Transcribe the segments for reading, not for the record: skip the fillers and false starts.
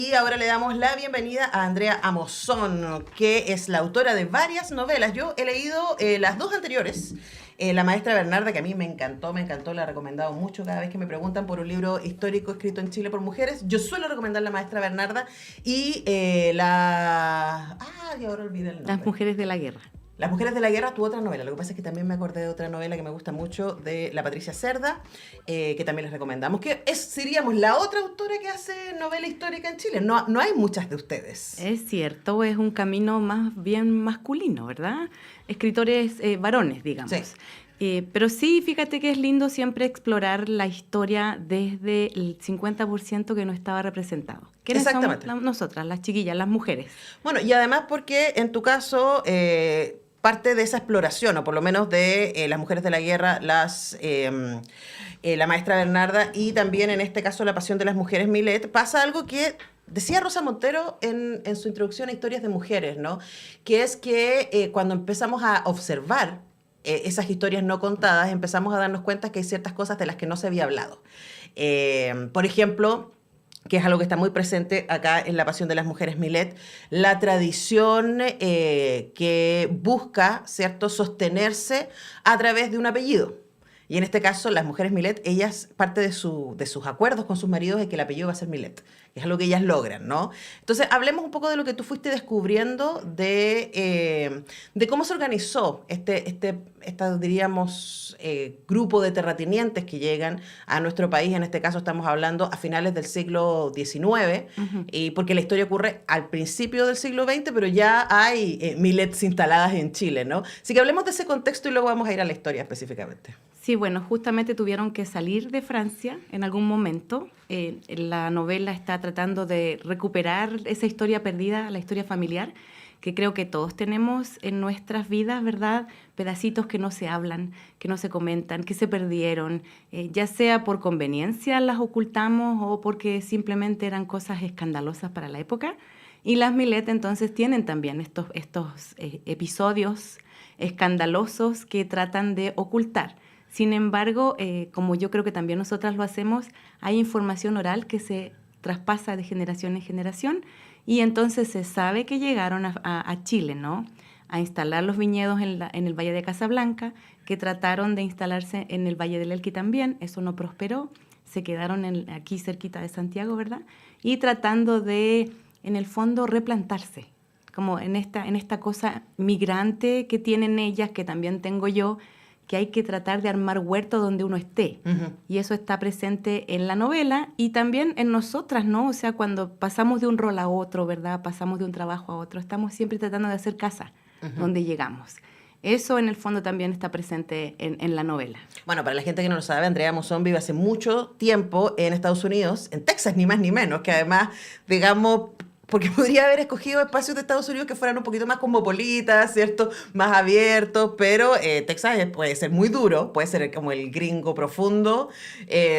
Y ahora le damos la bienvenida a Andrea Amozón, que es la autora de varias novelas. Yo he leído las dos anteriores. La maestra Bernarda, que a mí me encantó, la he recomendado mucho cada vez que me preguntan por un libro histórico escrito en Chile por mujeres. Yo suelo recomendar la maestra Bernarda y y ahora olvidé el Las nombre. mujeres de la guerra. Las mujeres de la guerra, tu otra novela. Lo que pasa es que también me acordé de otra novela que me gusta mucho, de la Patricia Cerda, que también les recomendamos, que seríamos la otra autora que hace novela histórica en Chile. No hay muchas de ustedes. Es cierto, es un camino más bien masculino, ¿verdad? Escritores varones, digamos. Sí. Pero sí, fíjate que es lindo siempre explorar la historia desde el 50% que no estaba representado. ¿Quiénes Exactamente. somos nosotras, las chiquillas, las mujeres? Bueno, y además porque en tu caso parte de esa exploración, o por lo menos de las mujeres de la guerra, la maestra Bernarda, y también en este caso la pasión de las mujeres Milet, pasa algo que decía Rosa Montero en su introducción a Historias de Mujeres, ¿no? Que es que cuando empezamos a observar esas historias no contadas, empezamos a darnos cuenta que hay ciertas cosas de las que no se había hablado. Por ejemplo, que es algo que está muy presente acá en La Pasión de las Mujeres Milet, la tradición que busca, ¿cierto?, sostenerse a través de un apellido. Y en este caso, las mujeres Milet, ellas, parte de sus acuerdos con sus maridos es que el apellido va a ser Milet, que es algo que ellas logran, ¿no? Entonces, hablemos un poco de lo que tú fuiste descubriendo de cómo se organizó diríamos, grupo de terratenientes que llegan a nuestro país. En este caso estamos hablando a finales del siglo XIX, y porque la historia ocurre al principio del siglo XX, pero ya hay Milets instaladas en Chile, ¿no? Así que hablemos de ese contexto y luego vamos a ir a la historia específicamente. Sí, bueno, justamente tuvieron que salir de Francia en algún momento. La novela está tratando de recuperar esa historia perdida, la historia familiar, que creo que todos tenemos en nuestras vidas, ¿verdad? Pedacitos que no se hablan, que no se comentan, que se perdieron, ya sea por conveniencia las ocultamos o porque simplemente eran cosas escandalosas para la época. Y las Milet entonces tienen también estos episodios escandalosos que tratan de ocultar. Sin embargo, como yo creo que también nosotras lo hacemos, hay información oral que se traspasa de generación en generación y entonces se sabe que llegaron a Chile, ¿no? A instalar los viñedos en el Valle de Casablanca, que trataron de instalarse en el Valle del Elqui también, eso no prosperó, se quedaron aquí cerquita de Santiago, ¿verdad? Y tratando de, en el fondo, replantarse, como en esta cosa migrante que tienen ellas, que también tengo yo, que hay que tratar de armar huerto donde uno esté. Y eso está presente en la novela y también en nosotras, ¿no? O sea, cuando pasamos de un rol a otro, ¿verdad? Pasamos de un trabajo a otro, estamos siempre tratando de hacer casa donde llegamos. Eso en el fondo también está presente en la novela. Bueno, para la gente que no lo sabe, Andrea Amozón vive hace mucho tiempo en Estados Unidos, en Texas, ni más ni menos, que además, digamos, porque podría haber escogido espacios de Estados Unidos que fueran un poquito más cosmopolitas, ¿cierto? Más abiertos, pero Texas puede ser muy duro, puede ser como el gringo profundo,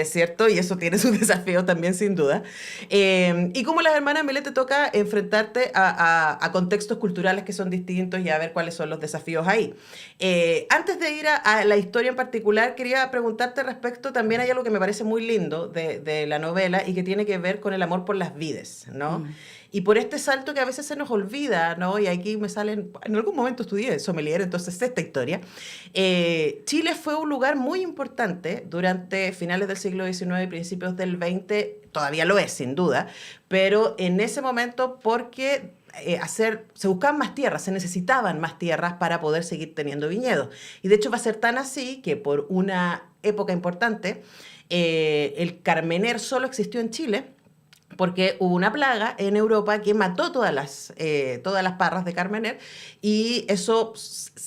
¿cierto? Y eso tiene sus desafíos también, sin duda. Y como las hermanas Milet te toca enfrentarte a contextos culturales que son distintos y a ver cuáles son los desafíos ahí. Antes de ir a la historia en particular, quería preguntarte respecto, también hay algo que me parece muy lindo de la novela y que tiene que ver con el amor por las vides, ¿no? Y por este salto que a veces se nos olvida, ¿no? Y aquí me salen, en algún momento estudié sommelier, entonces esta historia. Chile fue un lugar muy importante durante finales del siglo XIX y principios del XX, todavía lo es, sin duda, pero en ese momento porque se buscaban más tierras, se necesitaban más tierras para poder seguir teniendo viñedos. Y de hecho va a ser tan así que por una época importante, el Carmener solo existió en Chile, porque hubo una plaga en Europa que mató todas las parras de Carmener, y eso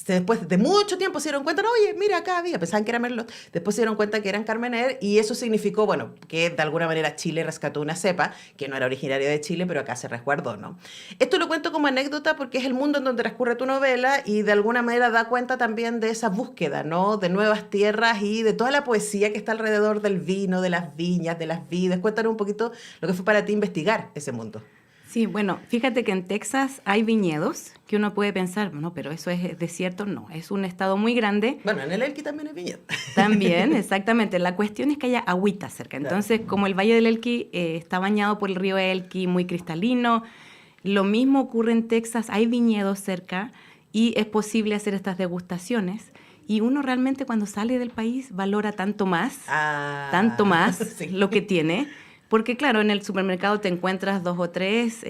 después de mucho tiempo se dieron cuenta, no, oye, mira, acá había, pensaban que era Merlot, después se dieron cuenta que eran Carmener, y eso significó, bueno, que de alguna manera Chile rescató una cepa que no era originaria de Chile, pero acá se resguardó, ¿no? Esto lo cuento como anécdota porque es el mundo en donde transcurre tu novela y de alguna manera da cuenta también de esa búsqueda, ¿no? De nuevas tierras y de toda la poesía que está alrededor del vino, de las viñas, de las vides. Cuéntanos un poquito lo que fue para ti investigar ese mundo. Sí, bueno, fíjate que en Texas hay viñedos que uno puede pensar, no, pero eso es desierto. No, es un estado muy grande. Bueno, en el Elqui también hay viñedo. También, exactamente. La cuestión es que haya agüita cerca. Entonces, Claro. como el Valle del Elqui está bañado por el río Elqui, muy cristalino, lo mismo ocurre en Texas, hay viñedos cerca y es posible hacer estas degustaciones. Y uno realmente cuando sale del país valora tanto más Sí. lo que tiene. Porque claro, en el supermercado te encuentras 2 o 3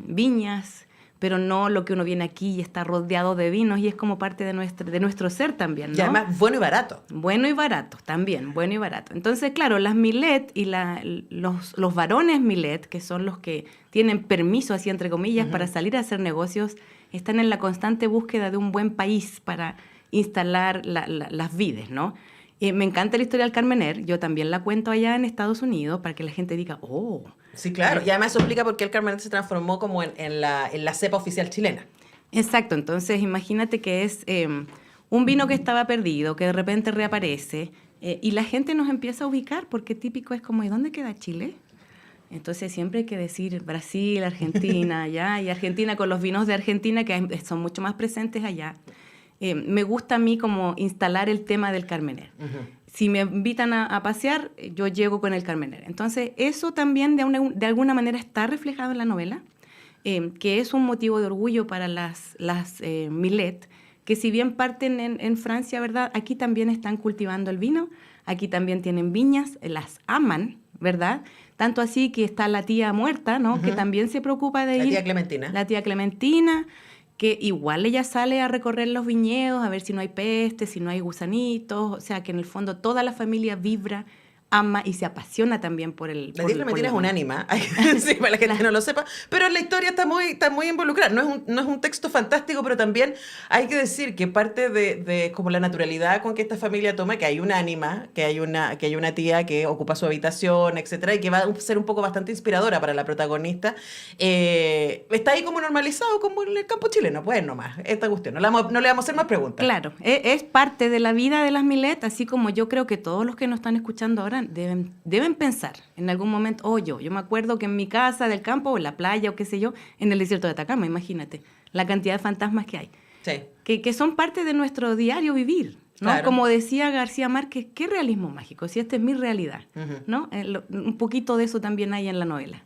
viñas, pero no lo que uno viene aquí y está rodeado de vinos y es como parte de nuestro ser también, ¿no? Y además, bueno y barato. Bueno y barato, también, bueno y barato. Entonces, claro, las Millet y los varones Millet, que son los que tienen permiso, así entre comillas, para salir a hacer negocios, están en la constante búsqueda de un buen país para instalar las vides, ¿no? Me encanta la historia del Carmener, yo también la cuento allá en Estados Unidos para que la gente diga, oh. Sí, claro. Y además eso explica por qué el Carmener se transformó como en la cepa oficial chilena. Exacto, entonces imagínate que es un vino que estaba perdido, que de repente reaparece, y la gente nos empieza a ubicar, porque típico es como, ¿y dónde queda Chile? Entonces siempre hay que decir Brasil, Argentina, allá, y Argentina con los vinos de Argentina que son mucho más presentes allá. Me gusta a mí como instalar el tema del Carmener. Si me invitan a pasear, yo llego con el Carmener. Entonces eso también de alguna manera está reflejado en la novela, que es un motivo de orgullo para las Millet, que si bien parten en Francia, ¿verdad? Aquí también están cultivando el vino, aquí también tienen viñas, las aman, ¿verdad? Tanto así que está la tía muerta, ¿no? Que también se preocupa de ir. La tía Clementina. La tía Clementina, que igual ella sale a recorrer los viñedos, a ver si no hay peste, si no hay gusanitos, o sea que en el fondo toda la familia vibra, ama y se apasiona también por el... La tía Clementina es un ánima, sí, para la gente que no lo sepa, pero la historia está muy involucrada. No es un texto fantástico, pero también hay que decir que parte de como la naturalidad con que esta familia toma, que hay un ánima, que hay una tía que ocupa su habitación, etcétera, y que va a ser un poco bastante inspiradora para la protagonista, está ahí como normalizado como en el campo chileno, pues nomás, esta cuestión. No le vamos a hacer más preguntas. Claro, es parte de la vida de las Millet, así como yo creo que todos los que nos están escuchando ahora deben pensar en algún momento, yo me acuerdo que en mi casa del campo o en la playa o qué sé yo, en el desierto de Atacama, imagínate, la cantidad de fantasmas que hay. Sí. Que son parte de nuestro diario vivir, ¿no? Claro. Como decía García Márquez, ¿qué realismo mágico? Si esta es mi realidad, ¿no? Un poquito de eso también hay en la novela.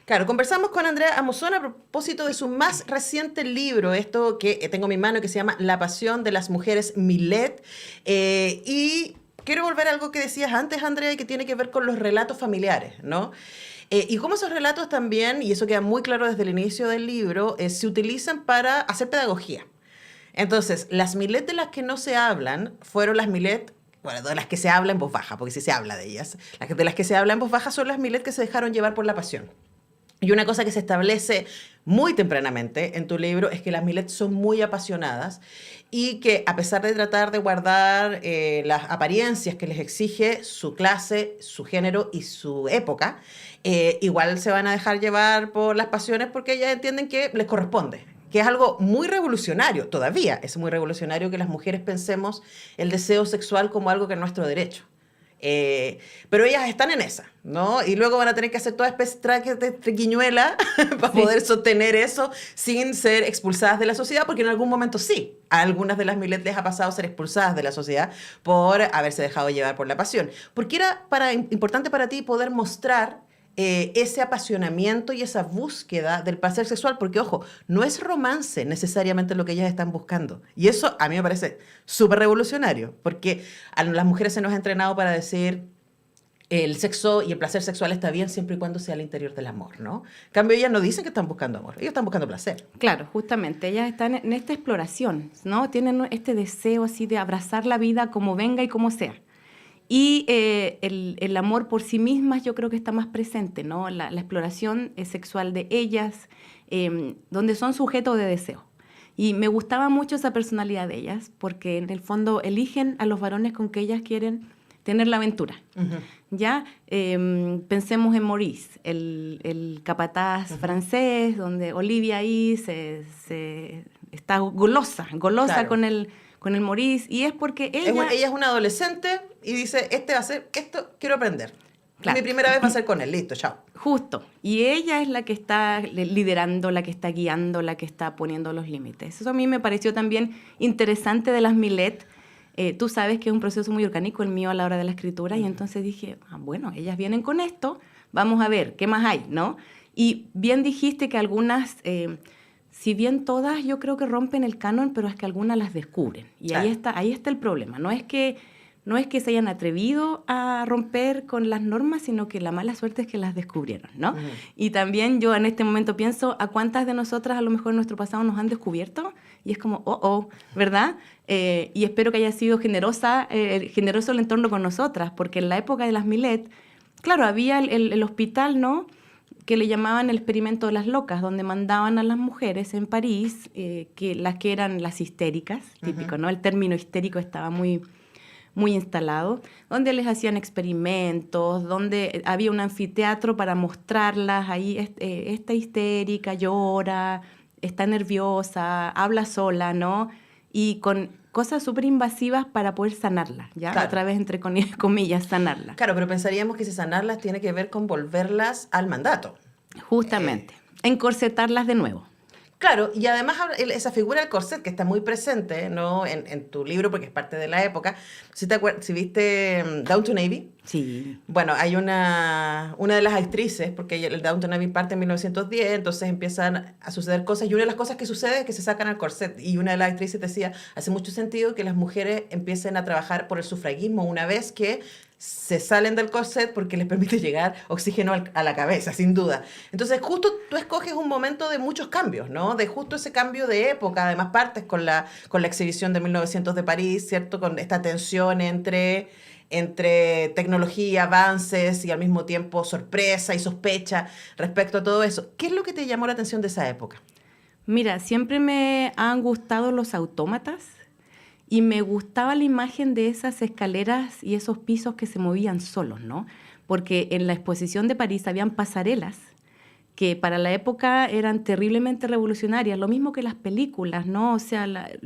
Claro, conversamos con Andrea Amozón a propósito de su más reciente libro, esto que tengo en mi mano, que se llama La pasión de las mujeres Millet, y quiero volver a algo que decías antes, Andrea, y que tiene que ver con los relatos familiares, ¿no? Y cómo esos relatos también, y eso queda muy claro desde el inicio del libro, se utilizan para hacer pedagogía. Entonces, las Millet de las que no se hablan fueron las Millet, bueno, de las que se habla en voz baja, porque sí se habla de ellas. De las que se habla en voz baja son las Millet que se dejaron llevar por la pasión. Y una cosa que se establece muy tempranamente en tu libro es que las Millet son muy apasionadas y que a pesar de tratar de guardar las apariencias que les exige su clase, su género y su época, igual se van a dejar llevar por las pasiones porque ellas entienden que les corresponde, que es algo muy revolucionario, todavía es muy revolucionario que las mujeres pensemos el deseo sexual como algo que es nuestro derecho. Pero ellas están en esa, ¿no? Y luego van a tener que hacer toda especie de triquiñuela para poder sostener eso sin ser expulsadas de la sociedad, porque en algún momento sí, a algunas de las Millet les ha pasado ser expulsadas de la sociedad por haberse dejado llevar por la pasión. Porque era importante para ti poder mostrar ese apasionamiento y esa búsqueda del placer sexual, porque ojo, no es romance necesariamente lo que ellas están buscando. Y eso a mí me parece súper revolucionario, porque a las mujeres se nos ha entrenado para decir el sexo y el placer sexual está bien siempre y cuando sea al interior del amor, ¿no? En cambio, ellas no dicen que están buscando amor, ellas están buscando placer. Claro, justamente, ellas están en esta exploración, ¿no? Tienen este deseo así de abrazar la vida como venga y como sea. Y el amor por sí mismas yo creo que está más presente, ¿no? La exploración sexual de ellas, donde son sujetos de deseo. Y me gustaba mucho esa personalidad de ellas, porque en el fondo eligen a los varones con que ellas quieren tener la aventura. ¿Ya? Pensemos en Maurice, el capataz francés, donde Olivia ahí se está golosa claro. con el Maurice, y es porque ella es una adolescente y dice, va a ser, esto quiero aprender. Claro. Mi primera vez va a ser con él, listo, chao. Justo. Y ella es la que está liderando, la que está guiando, la que está poniendo los límites. Eso a mí me pareció también interesante de las Milet. Tú sabes que es un proceso muy orgánico el mío a la hora de la escritura, y entonces dije, bueno, ellas vienen con esto, vamos a ver, ¿qué más hay?, ¿no? Y bien dijiste que algunas, si bien todas yo creo que rompen el canon, pero es que algunas las descubren. Y claro, ahí está el problema. No es que se hayan atrevido a romper con las normas, sino que la mala suerte es que las descubrieron, ¿no? Y también yo en este momento pienso a cuántas de nosotras a lo mejor en nuestro pasado nos han descubierto, y es como, ¿verdad? Y espero que haya sido generoso el entorno con nosotras, porque en la época de las Milet, claro, había el hospital, ¿no?, que le llamaban el experimento de las locas, donde mandaban a las mujeres en París, las que eran las histéricas, típico, ¿no? El término histérico estaba muy instalado, donde les hacían experimentos, donde había un anfiteatro para mostrarlas, ahí esta histérica llora, está nerviosa, habla sola, ¿no? Y con cosas súper invasivas para poder sanarla, ¿ya? Claro. Otra vez, entre comillas, sanarla. Claro, pero pensaríamos que si sanarlas tiene que ver con volverlas al mandato. Justamente, encorsetarlas de nuevo. Claro, y además esa figura del corset que está muy presente, ¿no?, en tu libro, porque es parte de la época. Si viste Downton Abbey. Sí. Bueno, hay una de las actrices, porque el Downton Abbey parte en 1910, entonces empiezan a suceder cosas, y una de las cosas que sucede es que se sacan al corset, y una de las actrices decía, hace mucho sentido que las mujeres empiecen a trabajar por el sufragismo una vez que se salen del corset, porque les permite llegar oxígeno a la cabeza, sin duda. Entonces, justo tú escoges un momento de muchos cambios, ¿no? De justo ese cambio de época. Además, partes con la exhibición de 1900 de París, ¿cierto? Con esta tensión entre tecnología, avances y al mismo tiempo sorpresa y sospecha respecto a todo eso. ¿Qué es lo que te llamó la atención de esa época? Mira, siempre me han gustado los autómatas. Y me gustaba la imagen de esas escaleras y esos pisos que se movían solos, ¿no? Porque en la exposición de París habían pasarelas que para la época eran terriblemente revolucionarias, lo mismo que las películas, ¿no? O sea,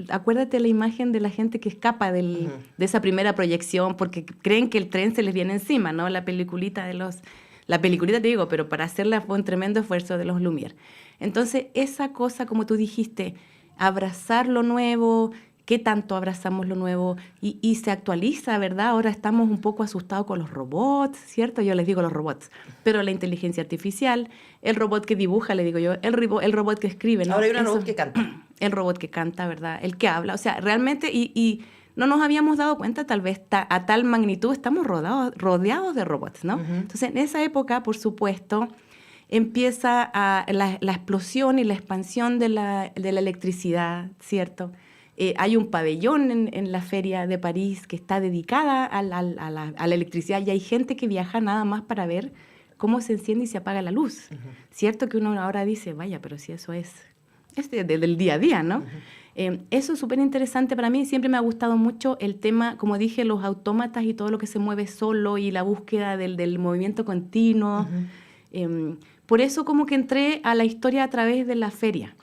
acuérdate la imagen de la gente que escapa de esa primera proyección porque creen que el tren se les viene encima, ¿no? La peliculita te digo, pero para hacerla fue un tremendo esfuerzo de los Lumière. Entonces, esa cosa, como tú dijiste, abrazar lo nuevo, qué tanto abrazamos lo nuevo y se actualiza, ¿verdad? Ahora estamos un poco asustados con los robots, ¿cierto? Yo les digo los robots, pero la inteligencia artificial, el robot que dibuja, le digo yo, el robot que escribe, ¿no? Ahora hay un robot que canta. El robot que canta, ¿verdad? El que habla, o sea, realmente, y no nos habíamos dado cuenta, tal vez a tal magnitud estamos rodeados de robots, ¿no? Entonces, en esa época, por supuesto, empieza la explosión y la expansión de la electricidad, ¿cierto? Hay un pabellón en la Feria de París que está dedicada a la electricidad, y hay gente que viaja nada más para ver cómo se enciende y se apaga la luz. Cierto que uno ahora dice, vaya, pero si eso es del día a día, ¿no? Eso es súper interesante para mí. Siempre me ha gustado mucho el tema, como dije, los autómatas y todo lo que se mueve solo y la búsqueda del movimiento continuo. Por eso como que entré a la historia a través de la feria.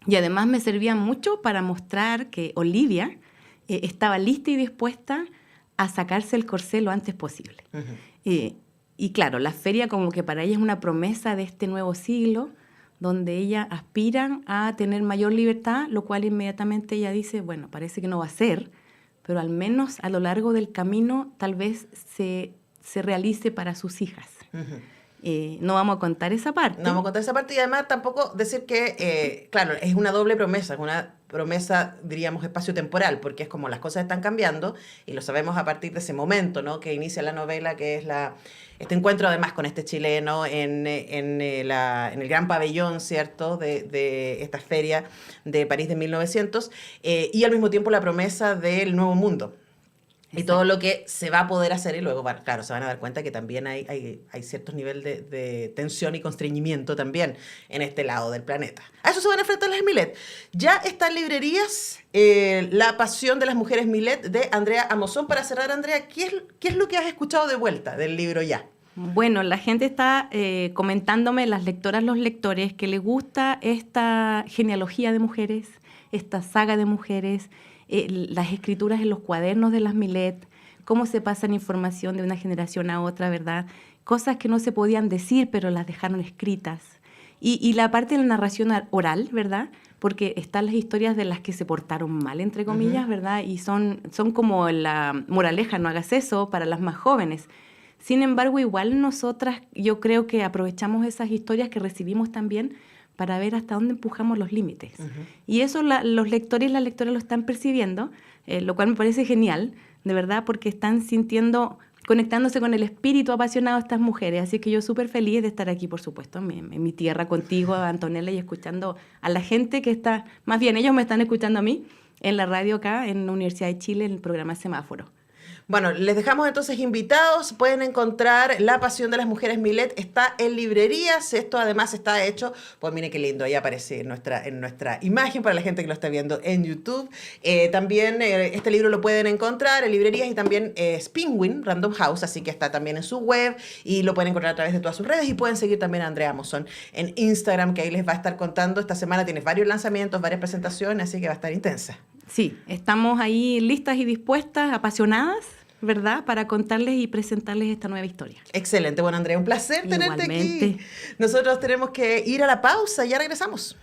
Y además me servía mucho para mostrar que Olivia estaba lista y dispuesta a sacarse el corsé lo antes posible. Y claro, la feria como que para ella es una promesa de este nuevo siglo, donde ella aspira a tener mayor libertad, lo cual inmediatamente ella dice, bueno, parece que no va a ser, pero al menos a lo largo del camino tal vez se realice para sus hijas. No vamos a contar esa parte. No vamos a contar esa parte, y además tampoco decir que, claro, es una doble promesa, es una promesa, diríamos, espacio-temporal, porque es como las cosas están cambiando, y lo sabemos a partir de ese momento, ¿no?, que inicia la novela, que es este encuentro además con este chileno en el gran pabellón, ¿cierto?, de esta feria de París de 1900, y al mismo tiempo la promesa del nuevo mundo. Y todo lo que se va a poder hacer, y luego, claro, se van a dar cuenta que también hay ciertos niveles de tensión y constreñimiento también en este lado del planeta. A eso se van a enfrentar las Milet. Ya está en librerías La pasión de las mujeres Milet de Andrea Amozón. Para cerrar, Andrea, ¿qué es lo que has escuchado de vuelta del libro ya? Bueno, la gente está comentándome, las lectoras, los lectores, que les gusta esta genealogía de mujeres, esta saga de mujeres, las escrituras en los cuadernos de las Milet, cómo se pasan información de una generación a otra, ¿verdad? cosas que no se podían decir, pero las dejaron escritas. Y la parte de la narración oral, ¿verdad? Porque están las historias de las que se portaron mal, entre comillas, ¿verdad? Y son como la moraleja, no hagas eso, para las más jóvenes. Sin embargo, igual nosotras, yo creo que aprovechamos esas historias que recibimos también para ver hasta dónde empujamos los límites. Y eso los lectores y las lectoras lo están percibiendo, lo cual me parece genial, de verdad, porque están conectándose con el espíritu apasionado de estas mujeres. Así que yo súper feliz de estar aquí, por supuesto, en mi tierra contigo, Antonella, y escuchando a la gente que está, más bien ellos me están escuchando a mí, en la radio acá, en la Universidad de Chile, en el programa Semáforo. Bueno, les dejamos entonces invitados. Pueden encontrar La Pasión de las Mujeres Milet. Está en librerías. Esto además está hecho, pues miren qué lindo, ahí aparece en nuestra imagen para la gente que lo está viendo en YouTube. También este libro lo pueden encontrar en librerías y también es Penguin Random House, así que está también en su web y lo pueden encontrar a través de todas sus redes y pueden seguir también a Andrea Mosón en Instagram, que ahí les va a estar contando. Esta semana tienes varios lanzamientos, varias presentaciones, así que va a estar intensa. Sí, estamos ahí listas y dispuestas, apasionadas, ¿verdad?, para contarles y presentarles esta nueva historia. Excelente. Bueno, Andrea, un placer tenerte Igualmente. aquí. Nosotros tenemos que ir a la pausa, ya regresamos.